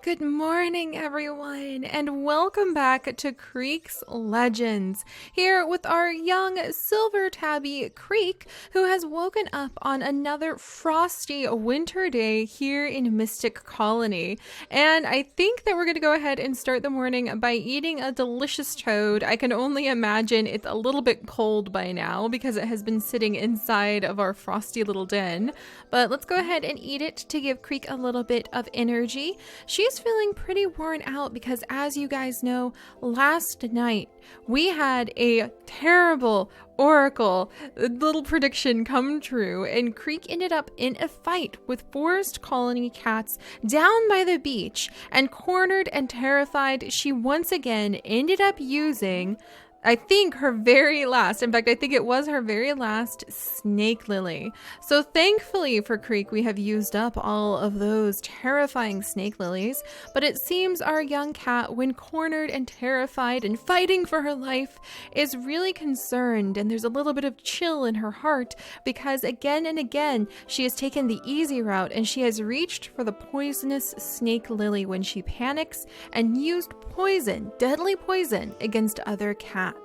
Good morning, everyone, and welcome back to Creek's Legends, here with our young silver tabby Creek, who has woken up on another frosty winter day here in Mystic Colony. And I think that we're going to go ahead and start the morning by eating a delicious toad. I can only imagine it's a little bit cold by now because it has been sitting inside of our frosty little den. But let's go ahead and eat it to give Creek a little bit of energy. She's feeling pretty worn out because, as you guys know, last night we had a terrible oracle little prediction come true, and Creek ended up in a fight with forest colony cats down by the beach, and cornered and terrified, she once again ended up using, I think, her very last, in fact, I think it was her very last snake lily. So thankfully for Creek, we have used up all of those terrifying snake lilies, but it seems our young cat, when cornered and terrified and fighting for her life, is really concerned, and there's a little bit of chill in her heart because again and again, she has taken the easy route and she has reached for the poisonous snake lily when she panics and used poison, deadly poison, against other cats.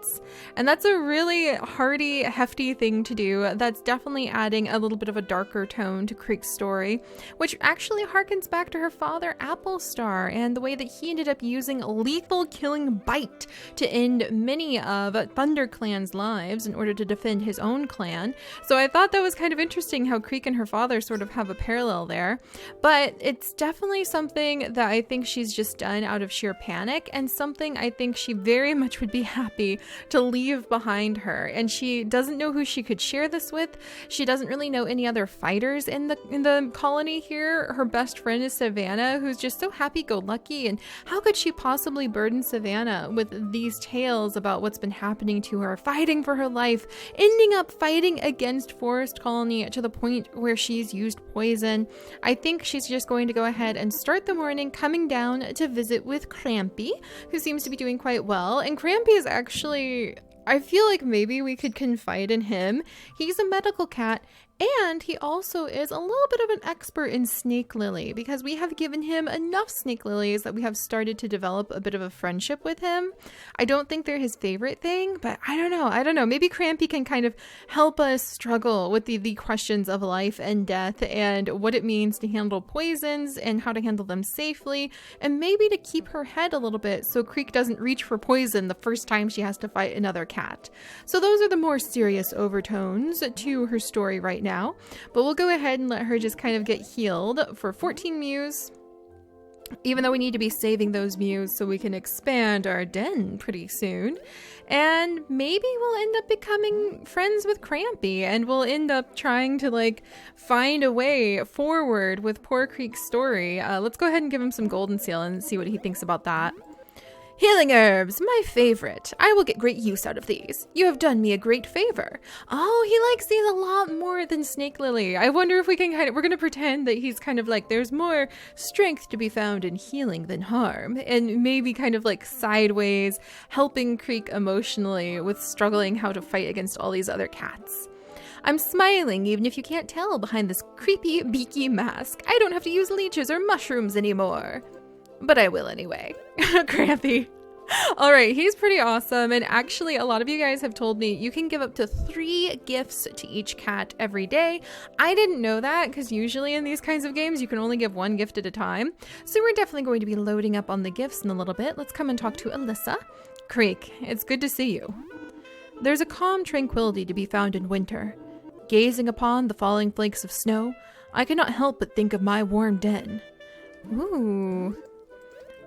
And that's a really hearty, hefty thing to do. That's definitely adding a little bit of a darker tone to Creek's story, which actually harkens back to her father, Applestar, and the way that he ended up using a lethal killing bite to end many of ThunderClan's lives in order to defend his own clan. So I thought that was kind of interesting how Creek and her father sort of have a parallel there. But it's definitely something that I think she's just done out of sheer panic, and something I think she very much would be happy to leave behind her. And she doesn't know who she could share this with. She doesn't really know any other fighters in the colony here. Her best friend is Savannah, who's just so happy-go-lucky, and how could she possibly burden Savannah with these tales about what's been happening to her, fighting for her life, ending up fighting against Forest Colony to the point where she's used poison. I think she's just going to go ahead and start the morning coming down to visit with Crampy, who seems to be doing quite well. And Crampy is actually, I feel like maybe we could confide in him. He's a medical cat, and he also is a little bit of an expert in snake lily because we have given him enough snake lilies that we have started to develop a bit of a friendship with him. I don't think they're his favorite thing, but I don't know. Maybe Crampy can kind of help us struggle with the questions of life and death and what it means to handle poisons and how to handle them safely, and maybe to keep her head a little bit so Creek doesn't reach for poison the first time she has to fight another cat. So those are the more serious overtones to her story right now. But we'll go ahead and let her just kind of get healed for 14 mews, even though we need to be saving those mews so we can expand our den pretty soon. And maybe we'll end up becoming friends with Crampy, and we'll end up trying to find a way forward with poor Creek's story. Let's go ahead and give him some golden seal and see what he thinks about that. Healing herbs, my favorite. I will get great use out of these. You have done me a great favor. Oh, he likes these a lot more than snake lily. I wonder if we can we're going to pretend that he's kind of like, there's more strength to be found in healing than harm, and maybe kind of sideways helping Creek emotionally with struggling how to fight against all these other cats. I'm smiling even if you can't tell behind this creepy, beaky mask. I don't have to use leeches or mushrooms anymore. But I will anyway. Crampy. Alright, he's pretty awesome, and actually a lot of you guys have told me you can give up to 3 gifts to each cat every day. I didn't know that because usually in these kinds of games you can only give 1 gift at a time. So we're definitely going to be loading up on the gifts in a little bit. Let's come and talk to Alyssa. Creek, it's good to see you. There's a calm tranquility to be found in winter. Gazing upon the falling flakes of snow, I cannot help but think of my warm den. Ooh.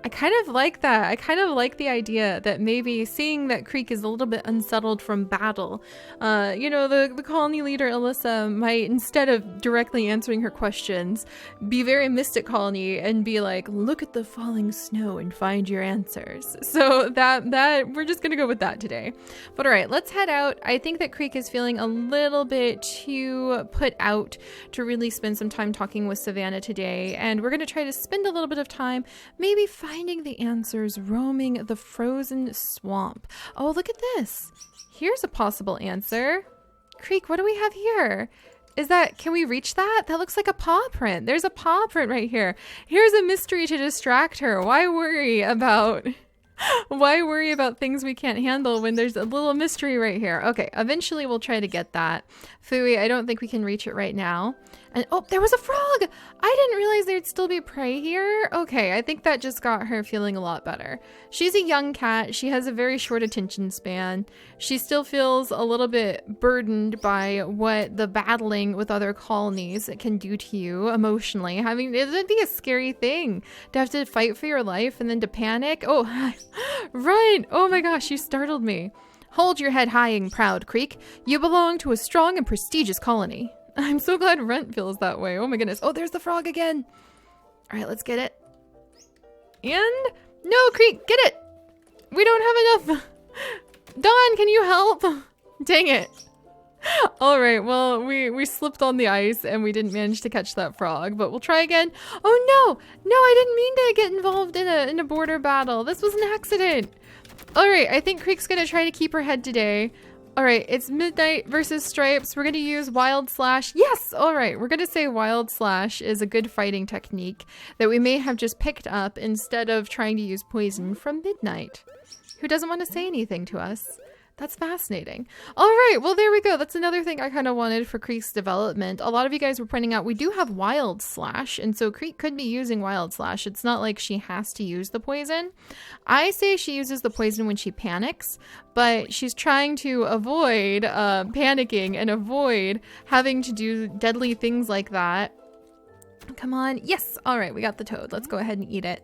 I kind of like that. I kind of like the idea that maybe seeing that Creek is a little bit unsettled from battle, the colony leader Alyssa might, instead of directly answering her questions, be very Mystic Colony and be like, look at the falling snow and find your answers. So that we're just gonna go with that today. But all right, let's head out. I think that Creek is feeling a little bit too put out to really spend some time talking with Savannah today, and we're gonna try to spend a little bit of time maybe finding the answers roaming the frozen swamp. Oh, look at this. Here's a possible answer. Creek, what do we have here? Is that, can we reach that? That looks like a paw print. There's a paw print right here. Here's a mystery to distract her. Why worry about things we can't handle when there's a little mystery right here? Okay, eventually we'll try to get that. Fooey, I don't think we can reach it right now. And oh, there was a frog! I didn't realize there'd still be prey here. Okay, I think that just got her feeling a lot better. She's a young cat. She has a very short attention span. She still feels a little bit burdened by what the battling with other colonies can do to you emotionally. It would be a scary thing to have to fight for your life and then to panic. Oh, run! Oh my gosh, you startled me. Hold your head high and proud, Creek. You belong to a strong and prestigious colony. I'm so glad Runt feels that way. Oh my goodness. Oh, there's the frog again. All right, let's get it. And no, Creek, get it. We don't have enough. Dawn, can you help? Dang it. All right, well, we slipped on the ice and we didn't manage to catch that frog, but we'll try again. Oh no, I didn't mean to get involved in a border battle. This was an accident. All right, I think Creek's gonna try to keep her head today. All right, it's Midnight versus Stripes. We're going to use Wild Slash. Yes! All right, we're going to say Wild Slash is a good fighting technique that we may have just picked up instead of trying to use poison from Midnight, who doesn't want to say anything to us. That's fascinating. All right, well, there we go. That's another thing I kind of wanted for Creek's development. A lot of you guys were pointing out we do have Wild Slash, and so Creek could be using Wild Slash. It's not like she has to use the poison. I say she uses the poison when she panics, but she's trying to avoid panicking and avoid having to do deadly things like that. Come on. Yes. All right, we got the toad. Let's go ahead and eat it.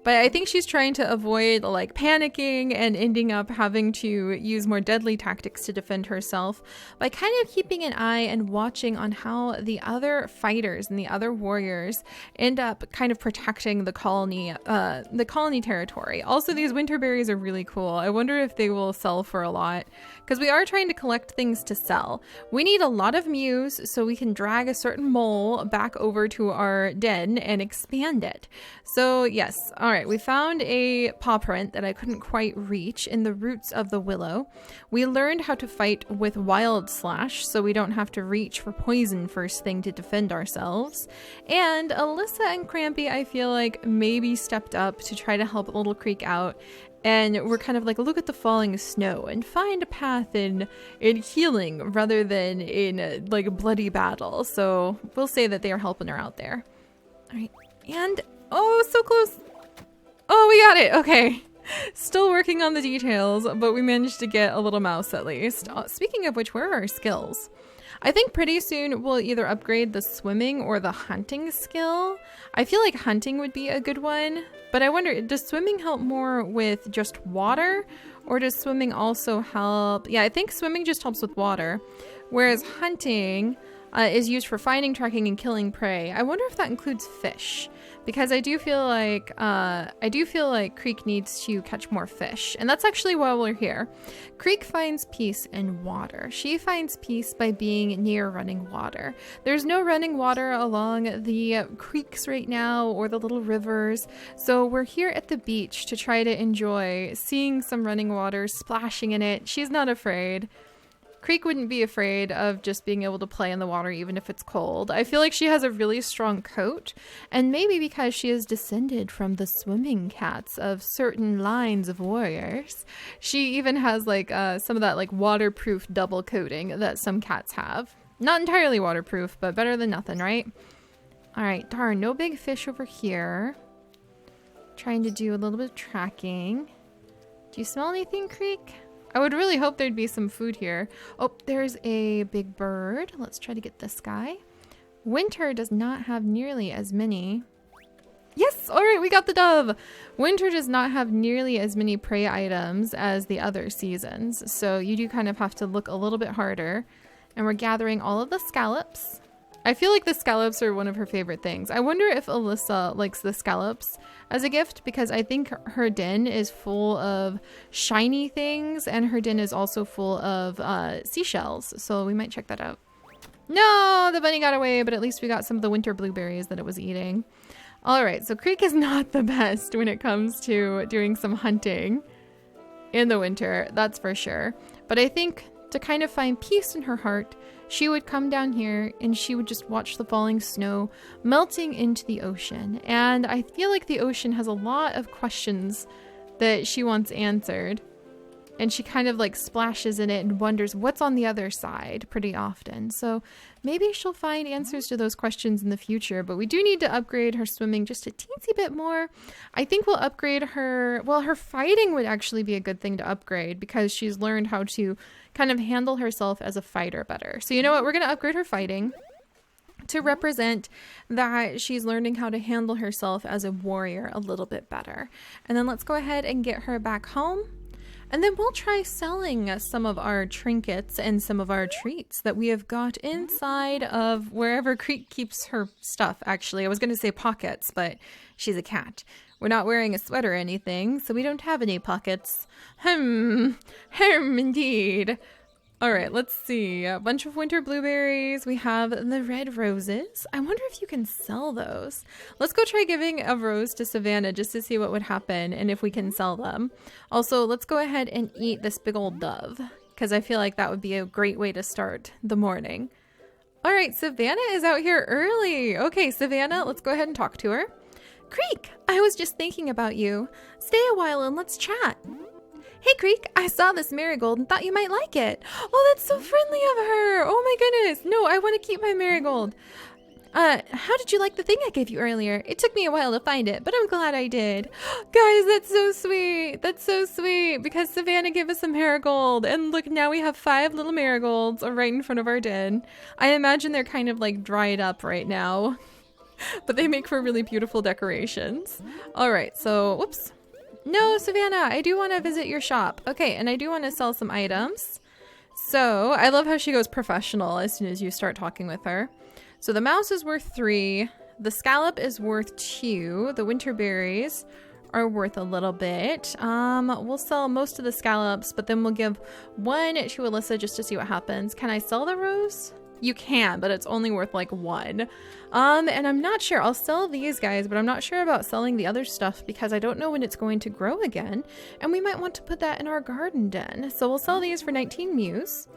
But I think she's trying to avoid like panicking and ending up having to use more deadly tactics to defend herself by kind of keeping an eye and watching on how the other fighters and the other warriors end up kind of protecting the colony territory. Also, these winter berries are really cool. I wonder if they will sell for a lot because we are trying to collect things to sell. We need a lot of mews so we can drag a certain mole back over to our den and expand it. So yes, all right, we found a paw print that I couldn't quite reach in the roots of the willow. We learned how to fight with Wild Slash so we don't have to reach for poison first thing to defend ourselves. And Alyssa and Crampy, I feel like, maybe stepped up to try to help Little Creek out. And we're kind of like, look at the falling snow and find a path in healing rather than in like bloody battle. So we'll say that they are helping her out there. All right, and oh, so close. Oh, we got it. Okay. Still working on the details, but we managed to get a little mouse at least. Speaking of which, where are our skills? I think pretty soon we'll either upgrade the swimming or the hunting skill. I feel like hunting would be a good one, but I wonder, does swimming help more with just water, or does swimming also help? Yeah, I think swimming just helps with water, whereas hunting is used for finding, tracking, and killing prey. I wonder if that includes fish, because I do feel like Creek needs to catch more fish, and that's actually why we're here. Creek finds peace in water. She finds peace by being near running water. There's no running water along the creeks right now or the little rivers, so we're here at the beach to try to enjoy seeing some running water, splashing in it. She's not afraid. Creek wouldn't be afraid of just being able to play in the water even if it's cold. I feel like she has a really strong coat, and maybe because she is descended from the swimming cats of certain lines of warriors, she even has like some of that like waterproof double coating that some cats have. Not entirely waterproof, but better than nothing, right? All right, darn, no big fish over here. Trying to do a little bit of tracking. Do you smell anything, Creek? I would really hope there'd be some food here. Oh, there's a big bird. Let's try to get this guy. Winter does not have nearly as many. Yes, all right, we got the dove. Winter does not have nearly as many prey items as the other seasons, so you do kind of have to look a little bit harder. And we're gathering all of the scallops. I feel like the scallops are one of her favorite things. I wonder if Alyssa likes the scallops as a gift, because I think her den is full of shiny things, and her den is also full of seashells, so we might check that out. No, the bunny got away, but at least we got some of the winter blueberries that it was eating. All right, so Creek is not the best when it comes to doing some hunting in the winter, that's for sure. But I think to kind of find peace in her heart, she would come down here and she would just watch the falling snow melting into the ocean. And I feel like the ocean has a lot of questions that she wants answered. And she kind of like splashes in it and wonders what's on the other side pretty often. So maybe she'll find answers to those questions in the future, but we do need to upgrade her swimming just a teensy bit more. I think we'll upgrade her, well, her fighting would actually be a good thing to upgrade because she's learned how to kind of handle herself as a fighter better. So you know what, we're going to upgrade her fighting to represent that she's learning how to handle herself as a warrior a little bit better. And then let's go ahead and get her back home. And then we'll try selling some of our trinkets and some of our treats that we have got inside of wherever Creek keeps her stuff, actually. I was going to say pockets, but she's a cat. We're not wearing a sweater or anything, so we don't have any pockets. Indeed. All right, let's see. A bunch of winter blueberries. We have the red roses. I wonder if you can sell those. Let's go try giving a rose to Savannah just to see what would happen and if we can sell them. Also, let's go ahead and eat this big old dove because I feel like that would be a great way to start the morning. All right, Savannah is out here early. Okay, Savannah, let's go ahead and talk to her. Creek, I was just thinking about you. Stay a while and let's chat. Hey Creek, I saw this marigold and thought you might like it. Oh, that's so friendly of her. Oh my goodness. No, I want to keep my marigold. How did you like the thing I gave you earlier? It took me a while to find it, but I'm glad I did. Guys, that's so sweet. That's so sweet because Savannah gave us a marigold. And look, now we have 5 little marigolds right in front of our den. I imagine they're kind of like dried up right now, but they make for really beautiful decorations. All right, so whoops. No, Savannah, I do want to visit your shop. Okay, and I do want to sell some items. So, I love how she goes professional as soon as you start talking with her. So, the mouse is worth 3. The scallop is worth 2. The winter berries are worth a little bit. We'll sell most of the scallops, but then we'll give 1 to Alyssa just to see what happens. Can I sell the rose? You can, but it's only worth like 1. And I'm not sure. I'll sell these guys, but I'm not sure about selling the other stuff because I don't know when it's going to grow again. And we might want to put that in our garden den. So we'll sell these for 19 mews.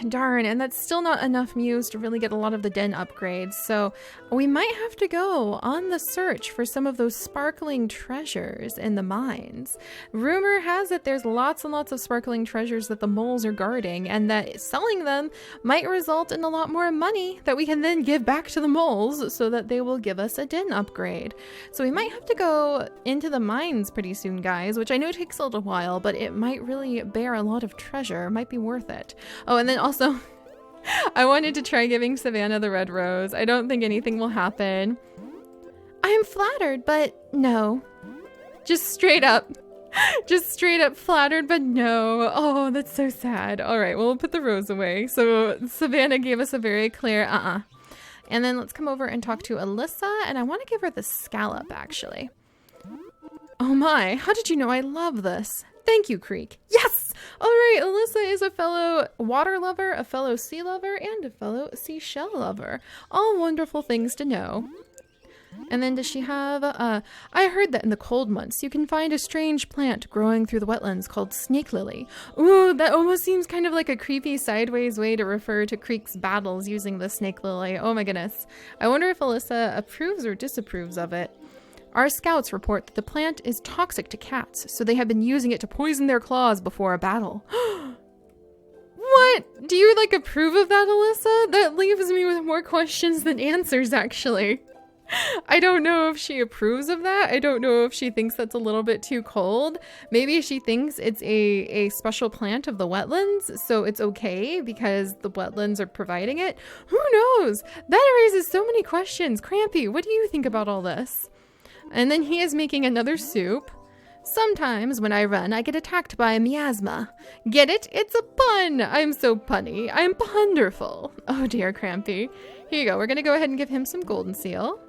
Darn, and that's still not enough mews to really get a lot of the den upgrades, so we might have to go on the search for some of those sparkling treasures in the mines. Rumor has it there's lots and lots of sparkling treasures that the moles are guarding, and that selling them might result in a lot more money that we can then give back to the moles so that they will give us a den upgrade. So we might have to go into the mines pretty soon, guys, which I know takes a little while, but it might really bear a lot of treasure. It might be worth it. Oh, and then also, I wanted to try giving Savannah the red rose. I don't think anything will happen. I am flattered, but no. Just straight up flattered, but no. Oh, that's so sad. All right, well, we'll put the rose away. So Savannah gave us a very clear And then let's come over and talk to Alyssa, and I want to give her the scallop, actually. Oh my, how did you know I love this? Thank you, Creek. Yes! All right, Alyssa is a fellow water lover, a fellow sea lover, and a fellow seashell lover. All wonderful things to know. And then does she have, I heard that in the cold months you can find a strange plant growing through the wetlands called snake lily. Ooh, that almost seems kind of like a creepy sideways way to refer to Creek's battles using the snake lily. Oh my goodness. I wonder if Alyssa approves or disapproves of it. Our scouts report that the plant is toxic to cats, so they have been using it to poison their claws before a battle. What? Do you, like, approve of that, Alyssa? That leaves me with more questions than answers, actually. I don't know if she approves of that. I don't know if she thinks that's a little bit too cold. Maybe she thinks it's a special plant of the wetlands, so it's okay because the wetlands are providing it. Who knows? That raises so many questions. Crampy, what do you think about all this? And then he is making another soup. Sometimes when I run, I get attacked by a miasma. Get it? It's a pun. I'm so punny. I'm punderful. Oh dear, Crampy. Here you go. We're going to go ahead and give him some golden seal.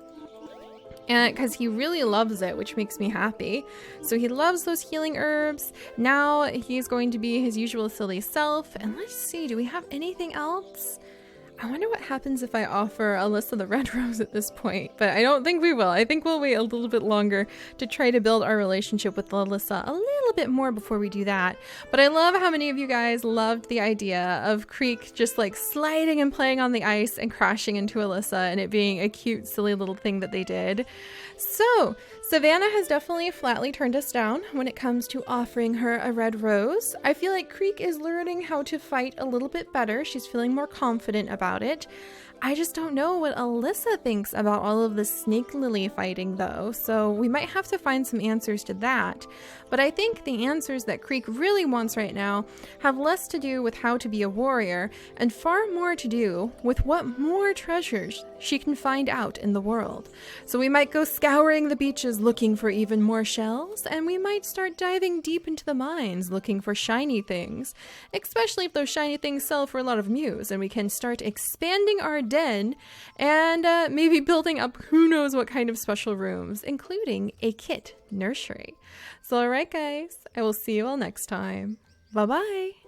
And because he really loves it, which makes me happy. So he loves those healing herbs. Now he's going to be his usual silly self. And let's see, do we have anything else? I wonder what happens if I offer Alyssa the red rose at this point, but I don't think we will. I think we'll wait a little bit longer to try to build our relationship with Alyssa a little bit more before we do that. But I love how many of you guys loved the idea of Creek just like sliding and playing on the ice and crashing into Alyssa and it being a cute, silly little thing that they did. So Savannah has definitely flatly turned us down when it comes to offering her a red rose. I feel like Creek is learning how to fight a little bit better. She's feeling more confident about it. I just don't know what Alyssa thinks about all of the snake lily fighting though, so we might have to find some answers to that. But I think the answers that Creek really wants right now have less to do with how to be a warrior and far more to do with what more treasures she can find out in the world. So we might go scouring the beaches looking for even more shells, and we might start diving deep into the mines looking for shiny things, especially if those shiny things sell for a lot of mews, and we can start expanding our den and maybe building up who knows what kind of special rooms, including a kit nursery. So alright guys, I will see you all next time. Bye bye!